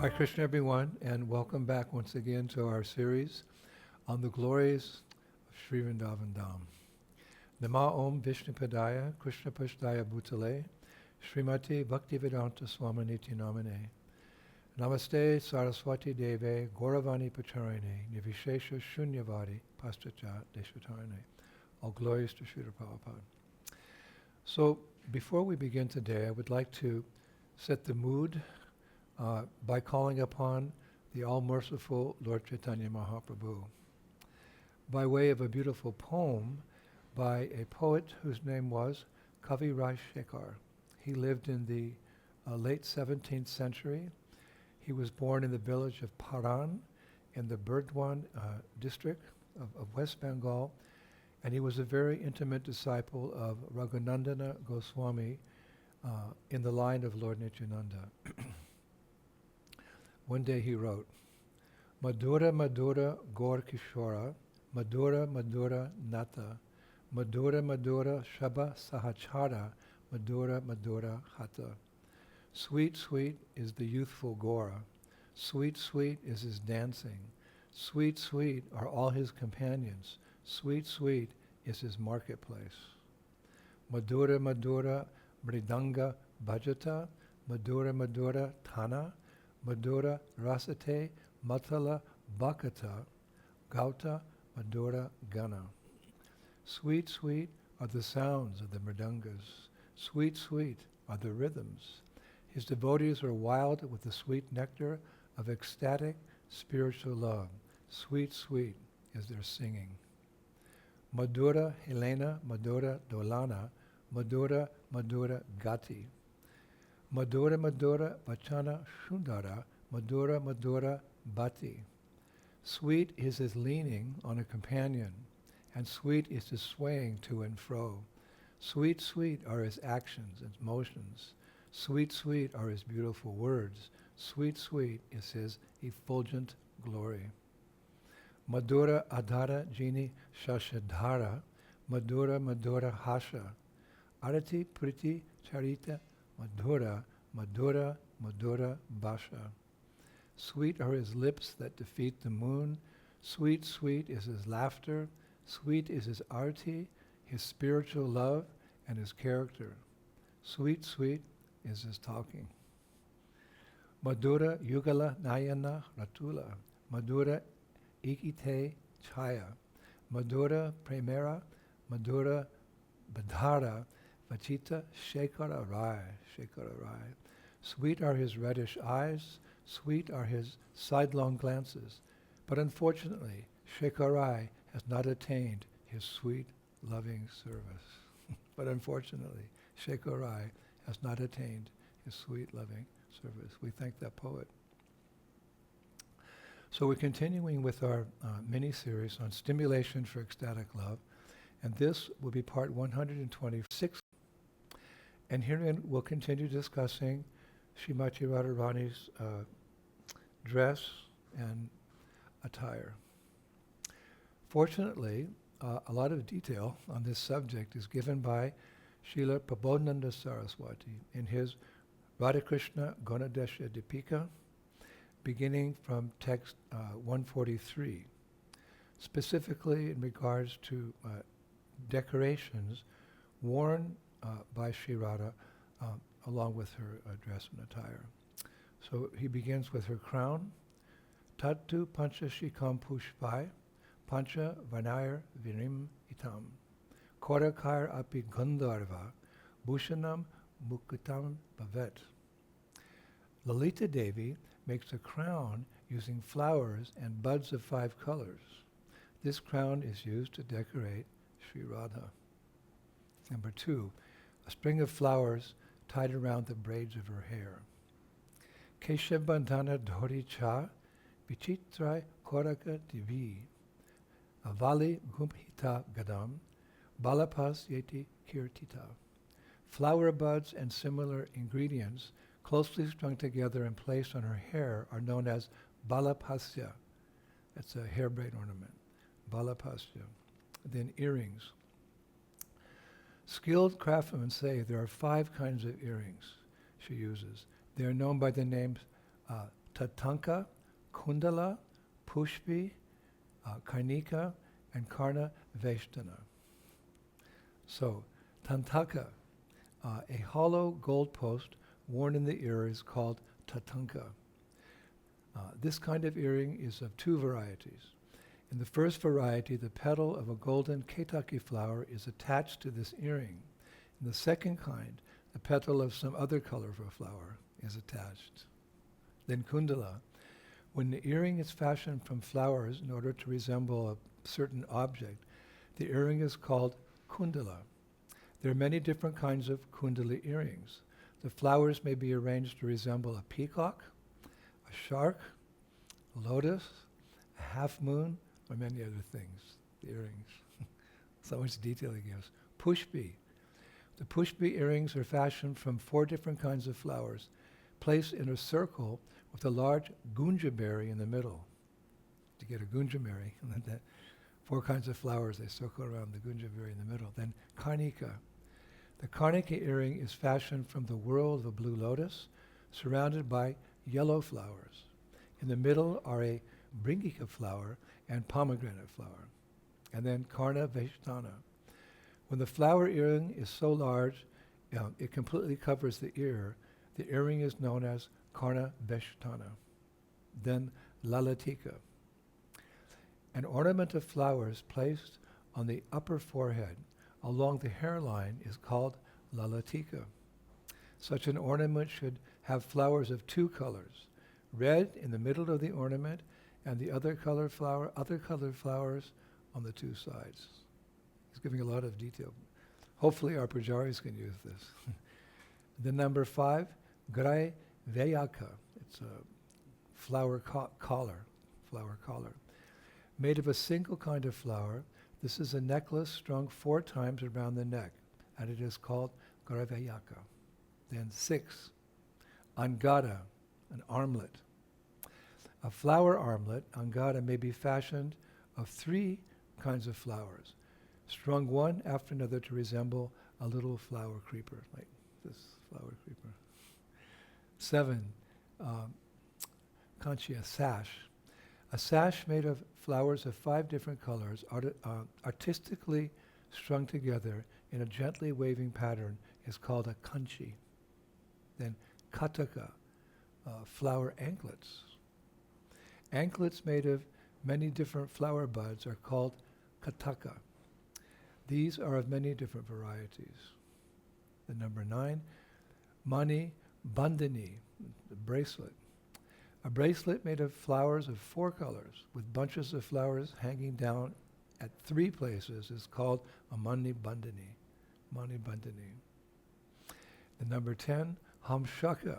Hare Krishna, everyone, and welcome back once again to our series on the glories of Sri Vrindavan Dham. Nama Om Vishnupadaya Krishna Pashtaya Bhutale Srimati Bhaktivedanta Swaminiti Namane Namaste Saraswati Deve Gauravani Pacharine Nivishesha Shunyavadi Pastacha Deshatarine. All glories to Srila Prabhupada. So, before we begin today, I would like to set the mood by calling upon the all-merciful Lord Chaitanya Mahaprabhu by way of a beautiful poem by a poet whose name was Kavi Raj Shekhar. He lived in the late 17th century. He was born in the village of Paran in the Burdwan district of West Bengal, and he was a very intimate disciple of Raghunandana Goswami in the line of Lord Nityananda. One day he wrote, Madhura Madhura Gaur Kishora, Madhura Madhura Nata, Madhura Madhura Shaba Sahachara, Madhura Madhura Hata. Sweet, sweet is the youthful Gora. Sweet, sweet is his dancing. Sweet, sweet are all his companions. Sweet, sweet is his marketplace. Madhura Madhura Mridanga Bhajata, Madhura Madhura Tana, Madhura Rasate Matala Bhakata, Gauta Madhura Gana. Sweet, sweet are the sounds of the mridangas. Sweet, sweet are the rhythms. His devotees are wild with the sweet nectar of ecstatic spiritual love. Sweet, sweet is their singing. Madhura Helena, Madhura Dolana, Madhura Madhura Gati. Madhura Madhura Vachana Shundara, Madhura Madhura Bhati. Sweet is his leaning on a companion, and sweet is his swaying to and fro. Sweet, sweet are his actions and motions. Sweet, sweet are his beautiful words. Sweet, sweet is his effulgent glory. Madhura Adhara Jini Shashadhara, Madhura Madhura Hasha. Arati Priti Charita Madhura, Madhura, Madhura Basha. Sweet are his lips that defeat the moon. Sweet, sweet is his laughter. Sweet is his arti, his spiritual love, and his character. Sweet, sweet is his talking. Madhura Yugala Nayana Ratula, Madhura Ikite Chaya, Madhura Premera, Madhura Badhara, Vachita Shekhara Rai, Shekhara Rai. Sweet are his reddish eyes, sweet are his sidelong glances, but unfortunately, Shekhar Rai has not attained his sweet, loving service. But unfortunately, Shekhar Rai has not attained his sweet, loving service. We thank that poet. So we're continuing with our mini-series on Stimulation for Ecstatic Love, and this will be part 126. And herein we'll continue discussing Srimati Radharani's dress and attire. Fortunately, a lot of detail on this subject is given by Srila Prabodhananda Saraswati in his Radhakrishna Gunadesha Dipika, beginning from text 143, specifically in regards to decorations worn by Sri Radha along with her dress and attire. So he begins with her crown, Tattu Pancha Shikam Pushpai, Pancha Vanayar Virim Itam, Korakar Api Gandharva, Bhushanam Mukutam Bhavet. Lalita Devi makes a crown using flowers and buds of 5 colors. This crown is used to decorate Sri Radha. Number 2, a string of flowers tied around the braids of her hair. Keshabandhana Dhori Cha, Vichitrai Koraka Divi, Avali Gumhita Gadam, Balapas Yeti Kirtita. Flower buds and similar ingredients closely strung together and placed on her hair are known as balapasya. That's a hair braid ornament. Balapasya. Then earrings. Skilled craftsmen say there are 5 kinds of earrings she uses. They are known by the names Tatanka, Kundala, Pushpi, Karnika, and Karna Veshtana. So, Tantaka, a hollow gold post worn in the ear, is called Tatanka. This kind of earring is of two varieties. In the first variety, the petal of a golden ketaki flower is attached to this earring. In the second kind, the petal of some other colorful flower is attached. Then Kundala. When the earring is fashioned from flowers in order to resemble a certain object, the earring is called Kundala. There are many different kinds of Kundala earrings. The flowers may be arranged to resemble a peacock, a shark, a lotus, a half moon, or many other things, the earrings. So much detail it gives. Pushpi. The Pushpi earrings are fashioned from 4 different kinds of flowers, placed in a circle with a large gunja berry in the middle. To get a gunja berry, and then that 4 kinds of flowers, they circle around the gunja berry in the middle. Then Karnika. The Karnika earring is fashioned from the whorl of a blue lotus, surrounded by yellow flowers. In the middle are a bringika flower and pomegranate flower. And then Karna Veshtana. When the flower earring is so large, it completely covers the ear, the earring is known as Karna Veshtana. Then Lalatika. An ornament of flowers placed on the upper forehead along the hairline is called Lalatika. Such an ornament should have flowers of 2 colors, red in the middle of the ornament and the other colored flowers on the 2 sides. He's giving a lot of detail. Hopefully our pujaris can use this. Then number 5, Grai Veyaka. It's a flower collar. Made of a single kind of flower, this is a necklace strung 4 times around the neck, and it is called Grai Veyaka. Then 6, Angada, an armlet. A flower armlet, Angada, may be fashioned of 3 kinds of flowers, strung one after another to resemble a little flower creeper, like this flower creeper. 7, Kanchi, a sash. A sash made of flowers of 5 different colors, artistically strung together in a gently waving pattern, is called a kanchi. Then kataka, flower anklets. Anklets made of many different flower buds are called kataka. These are of many different varieties. Then number 9, mani bandhani, the bracelet. A bracelet made of flowers of 4 colors, with bunches of flowers hanging down at 3 places, is called a mani bandhani. Mani bandhani. The number 10, hamshaka,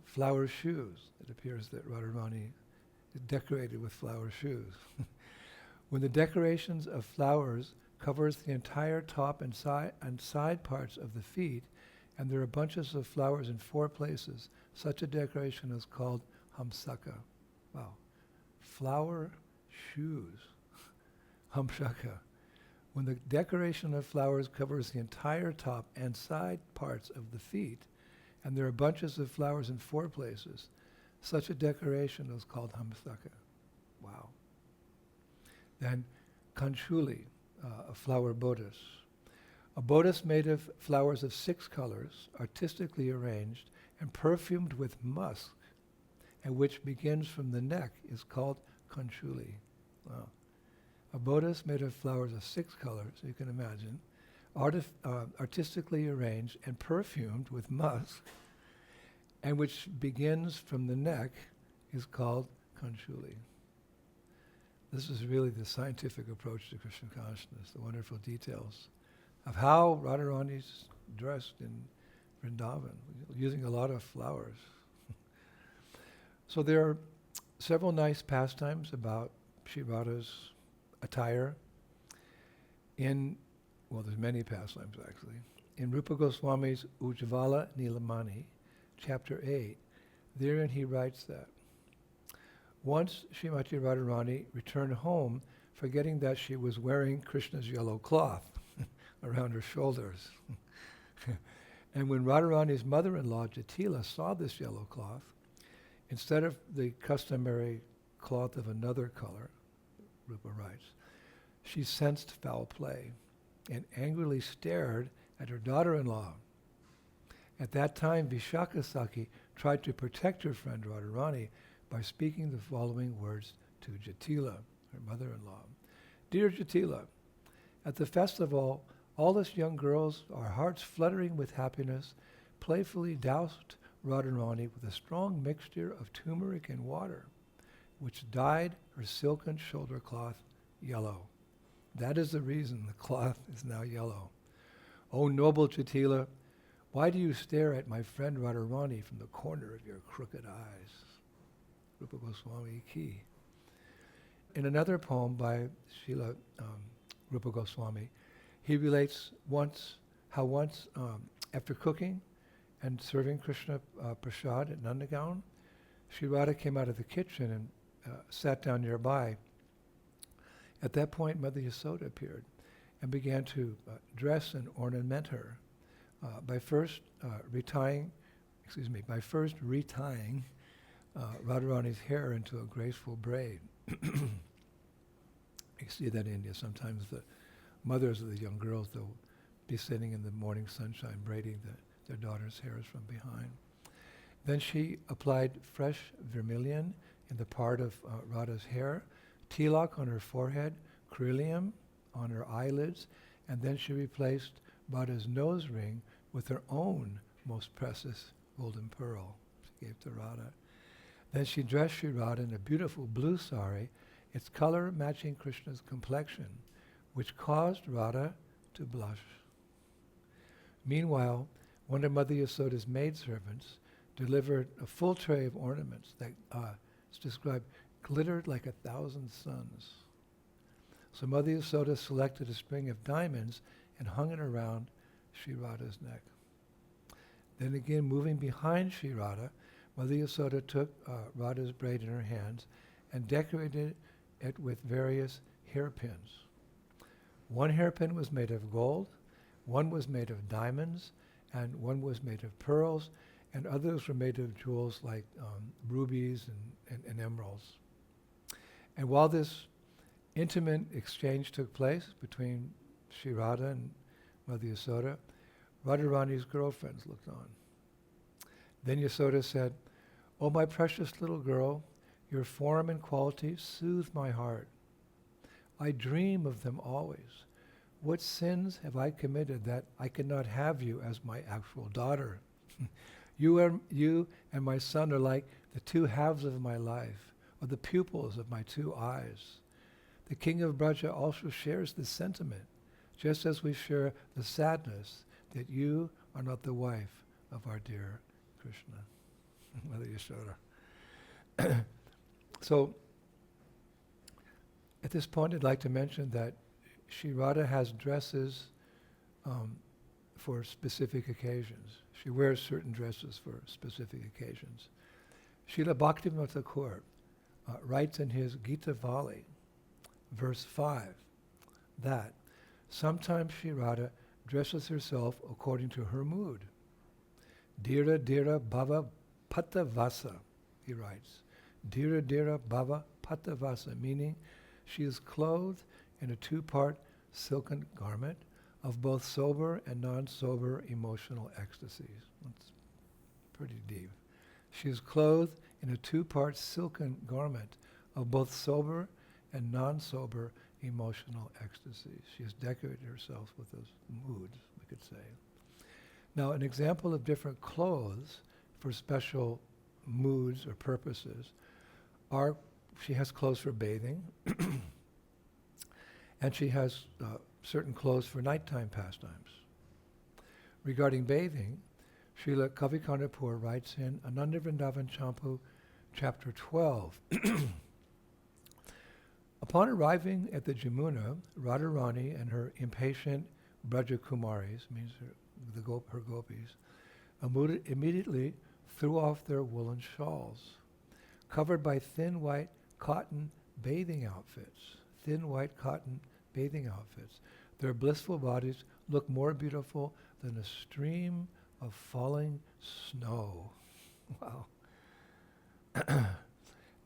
flower shoes. It appears that Radharani is decorated with flower shoes. When the decorations of flowers covers the entire top and side parts of the feet, and there are bunches of flowers in 4 places, such a decoration is called hamsaka. Wow. Flower shoes. Hamshaka. When the decoration of flowers covers the entire top and side parts of the feet, and there are bunches of flowers in 4 places, such a decoration is called hamsaka. Wow. Then kanchuli, a flower bodice. A bodice made of flowers of 6 colors, artistically arranged and perfumed with musk, and which begins from the neck, is called kanchuli. Wow. A bodice made of flowers of 6 colors, you can imagine, artistically arranged and perfumed with musk, and which begins from the neck, is called kanchuli. This is really the scientific approach to Krishna consciousness, the wonderful details of how Radharani's dressed in Vrindavan, using a lot of flowers. So there are several nice pastimes about Sri Radha's attire. There's many pastimes actually. In Rupa Goswami's Ujjvala Nilamani, chapter 8, therein he writes that once Srimati Radharani returned home, forgetting that she was wearing Krishna's yellow cloth around her shoulders. And when Radharani's mother-in-law, Jatila, saw this yellow cloth, Instead of the customary cloth of another color, Rupa writes, she sensed foul play and angrily stared at her daughter-in-law. At that time, Vishakasaki tried to protect her friend Radharani by speaking the following words to Jatila, her mother-in-law. Dear Jatila, at the festival, all us young girls, our hearts fluttering with happiness, playfully doused Radharani with a strong mixture of turmeric and water, which dyed her silken shoulder cloth yellow. That is the reason the cloth is now yellow. O noble Jatila, why do you stare at my friend Radharani from the corner of your crooked eyes? Rupa Goswami Ki. In another poem by Srila Rupa Goswami, he relates how once after cooking and serving Krishna prasad at Nandagaon, Sri Radha came out of the kitchen and sat down nearby. At that point, Mother Yashoda appeared and began to dress and ornament her by first retying Radharani's hair into a graceful braid. You see that in India. Sometimes the mothers of the young girls, they'll be sitting in the morning sunshine braiding their daughter's hairs from behind. Then she applied fresh vermilion in the part of Radha's hair, tilak on her forehead, kerilium on her eyelids, and then she replaced Radha's nose ring with her own most precious golden pearl she gave to Radha. Then she dressed Sri Radha in a beautiful blue sari, its color matching Krishna's complexion, which caused Radha to blush. Meanwhile, one of Mother Yashoda's maidservants delivered a full tray of ornaments that, it's described, glittered like 1,000 suns. So Mother Yashoda selected a string of diamonds and hung it around Sri Radha's neck. Then again, moving behind Sri Radha, Mother Yashoda took Radha's braid in her hands and decorated it with various hairpins. One hairpin was made of gold, one was made of diamonds, and one was made of pearls, and others were made of jewels like rubies and emeralds. And while this intimate exchange took place between Sri Radha and Mother Yashoda, Radharani's girlfriends looked on. Then Yashoda said, "Oh, my precious little girl, your form and quality soothe my heart. I dream of them always. What sins have I committed that I cannot have you as my actual daughter? You and my son are like the two halves of my life, or the pupils of my two eyes. The king of Braja also shares this sentiment, just as we share the sadness that you are not the wife of our dear Krishna." Mother Yashoda. So, at this point I'd like to mention that Sri Radha has dresses for specific occasions. She wears certain dresses for specific occasions. Srila Bhaktivinoda Thakur writes in his Gita Vali, verse 5, that sometimes Sri Radha dresses herself according to her mood. Dhira dhira bhava patavasa, he writes. Dhira dhira bhava patavasa, meaning she is clothed in a two-part silken garment of both sober and non-sober emotional ecstasies. That's pretty deep. She is clothed in a two-part silken garment of both sober and non-sober emotional ecstasies. She has decorated herself with those moods, we could say. Now, an example of different clothes for special moods or purposes are, she has clothes for bathing, and she has certain clothes for nighttime pastimes. Regarding bathing, Srila Kavikarnapur writes in Ananda Vrindavan Champu, chapter 12, upon arriving at the Jamuna, Radharani and her impatient Braja Kumaris, means her gopis, immediately threw off their woolen shawls, covered by thin white cotton bathing outfits. Their blissful bodies look more beautiful than a stream of falling snow. Wow.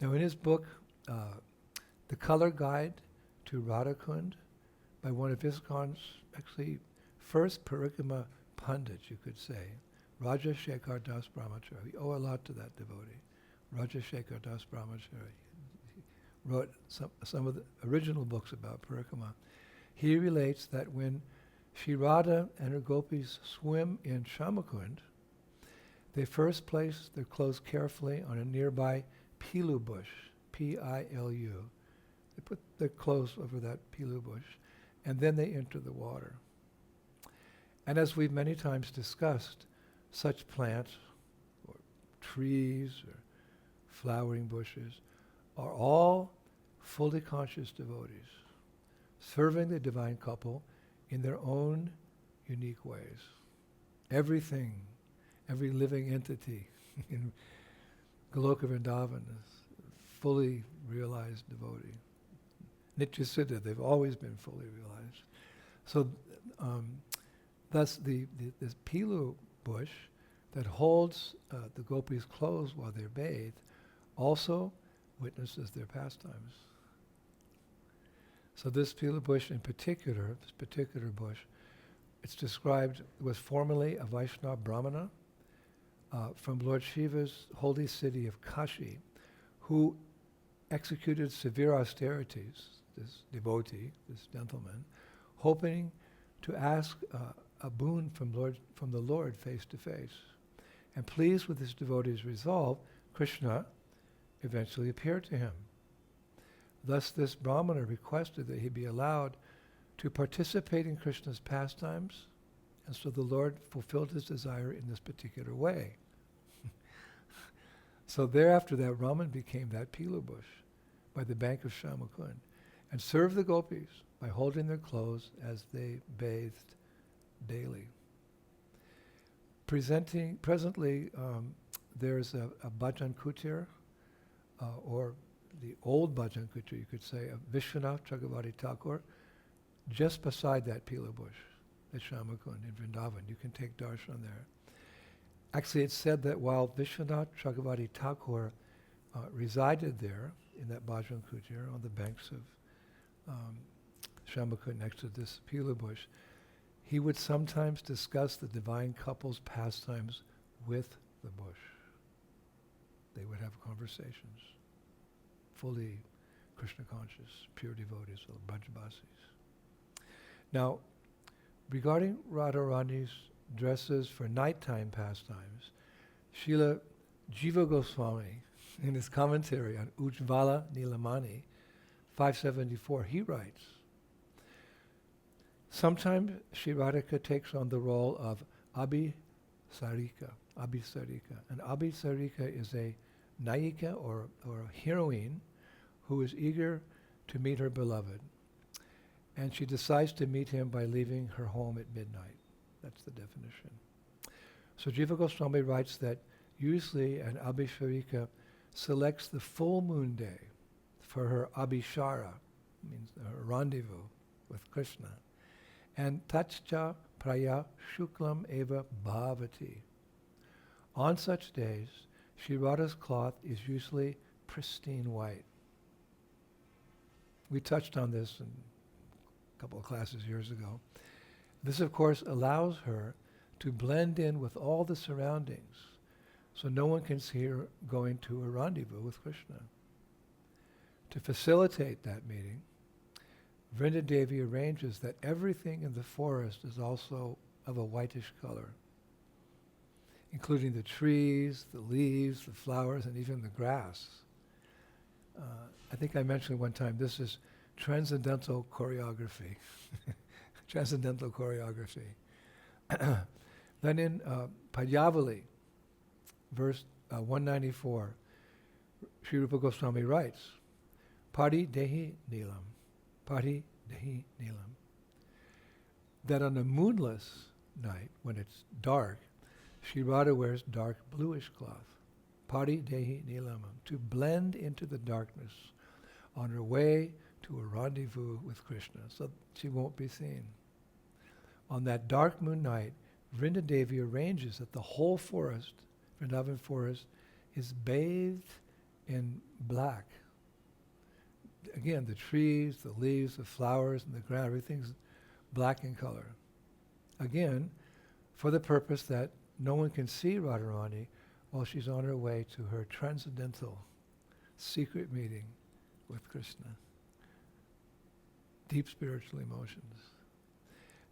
Now in his book, The Color Guide to Radha Kund, by one of ISKCON's actually first Parikrama pundits, you could say, Raja Shekhar Das Brahmachari. We owe a lot to that devotee. Raja Shekhar Das Brahmachari. He wrote some of the original books about Parikrama. He relates that when Shri Radha and her gopis swim in Shamakund, they first place their clothes carefully on a nearby Pilul bush, P-I-L-U. They put their clothes over that Pilul bush, and then they enter the water. And as we've many times discussed, such plants, or trees, or flowering bushes, are all fully conscious devotees, serving the divine couple in their own unique ways. Everything, every living entity in Goloka Vrindavan is fully realized devotee. Nitya Siddha, they've always been fully realized. So thus this Pilu bush that holds the gopis' clothes while they're bathed also witnesses their pastimes. So this Pilu bush in particular, this particular bush, it's described, was formerly a Vaishnava Brahmana from Lord Shiva's holy city of Kashi, who executed severe austerities, this devotee, this gentleman, hoping to ask a boon from the Lord face to face. And pleased with this devotee's resolve, Krishna eventually appeared to him. Thus this Brahmana requested that he be allowed to participate in Krishna's pastimes, and so the Lord fulfilled his desire in this particular way. So thereafter that Brahman became that Pilu bush by the bank of Shamakund and served the gopis by holding their clothes as they bathed daily. Presently, there's a Bhajan Kutir, or the old Bhajan Kutir, you could say, of Vishwanath Chakravarti Thakur, just beside that Pilu bush at Shamakund in Vrindavan. You can take darshan there. Actually, it's said that while Vishwanath Chakravarti Thakur resided there in that Bhajan Kutir on the banks of Shamakund next to this Pilu bush, he would sometimes discuss the divine couple's pastimes with the bush. They would have conversations. Fully Krishna conscious, pure devotees, or Brajbasis. Now, regarding Radharani's dresses for nighttime pastimes, Srila Jiva Goswami, in his commentary on Ujjvala Nilamani, 574, he writes, sometimes Sri Radhika takes on the role of Abhisarika. And Abhisarika is a Nayika or a heroine who is eager to meet her beloved. And she decides to meet him by leaving her home at midnight. That's the definition. So Jiva Goswami writes that usually an Abhisarika selects the full moon day for her Abhishara, means her rendezvous with Krishna. And Tatscha Praya Shuklam Eva Bhavati. On such days, Sri Radha's cloth is usually pristine white. We touched on this in a couple of classes years ago. This, of course, allows her to blend in with all the surroundings, so no one can see her going to a rendezvous with Krishna. To facilitate that meeting, Vrinda Devi arranges that everything in the forest is also of a whitish color, including the trees, the leaves, the flowers, and even the grass. I think I mentioned one time, this is transcendental choreography. Transcendental choreography. Then in Payavali, verse 194, Sri Rupa Goswami writes, Pari Dehi Nilam, Pari Dehi Nilam. That on a moonless night, when it's dark, Sri Radha wears dark bluish cloth, Pari Dehi Nilamam, to blend into the darkness on her way to a rendezvous with Krishna, so she won't be seen. On that dark moon night, Vrinda Devi arranges that the whole forest, Vrindavan forest, is bathed in black. Again, the trees, the leaves, the flowers, and the ground, everything's black in color. Again, for the purpose that no one can see Radharani while she's on her way to her transcendental secret meeting with Krishna. Deep spiritual emotions.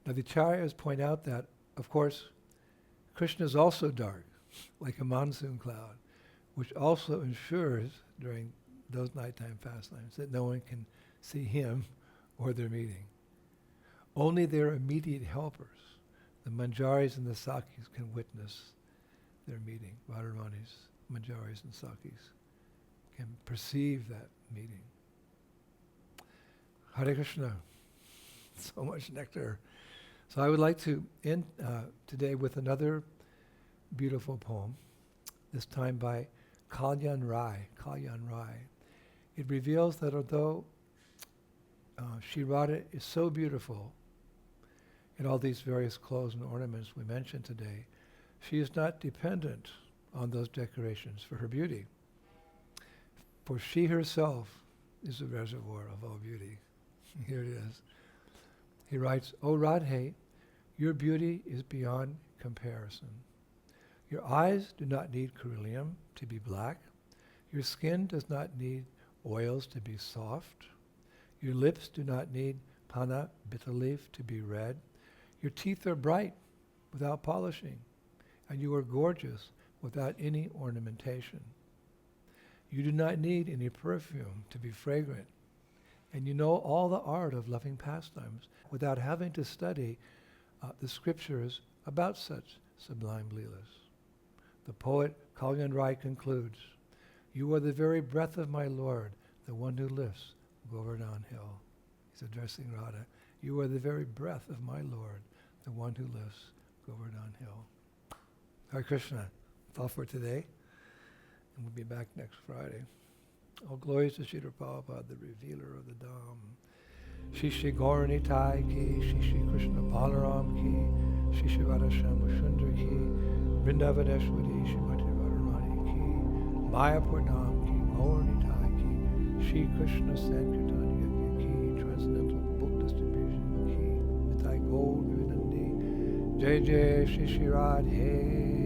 Now the acharyas point out that, of course, Krishna is also dark, like a monsoon cloud, which also ensures during those nighttime pastimes that no one can see him or their meeting. Only their immediate helpers, the manjaris and the sakis, can witness their meeting. Radharani's manjaris and sakis can perceive that meeting. Hare Krishna. So much nectar. So I would like to end today with another beautiful poem, this time by Kalyan Rai. Kalyan Rai. It reveals that although Shri Radha is so beautiful in all these various clothes and ornaments we mentioned today, she is not dependent on those decorations for her beauty. For she herself is the reservoir of all beauty. Here it is. He writes, O Radhe, your beauty is beyond comparison. Your eyes do not need ceruleum to be black. Your skin does not need oils to be soft. Your lips do not need panna, bitter leaf, to be red. Your teeth are bright without polishing, and you are gorgeous without any ornamentation. You do not need any perfume to be fragrant, and you know all the art of loving pastimes without having to study the scriptures about such sublime leelas. The poet Kalyan Rai concludes, you are the very breath of my Lord, the one who lifts Govardhan Hill. He's addressing Radha. You are the very breath of my Lord, the one who lifts Govardhan Hill. Hare Krishna. That's all for today. And we'll be back next Friday. All glories to Srila Prabhupada, the revealer of the Dham. Shri Shri Gaurani Tai ki, Shri Shri Krishna Balaram ki, Shri Shri Radha Shama Sundar ki, Vrindavaneshwari Shrimati Radharani ki, Mayapur Dham ki, Gaurani Tai ki, Shri Krishna Sankirtan Yajna ki, Transcendental Book Distribution ki, Nitai Gaur Vivinandi, Jai Jai Shri Shri Radhe.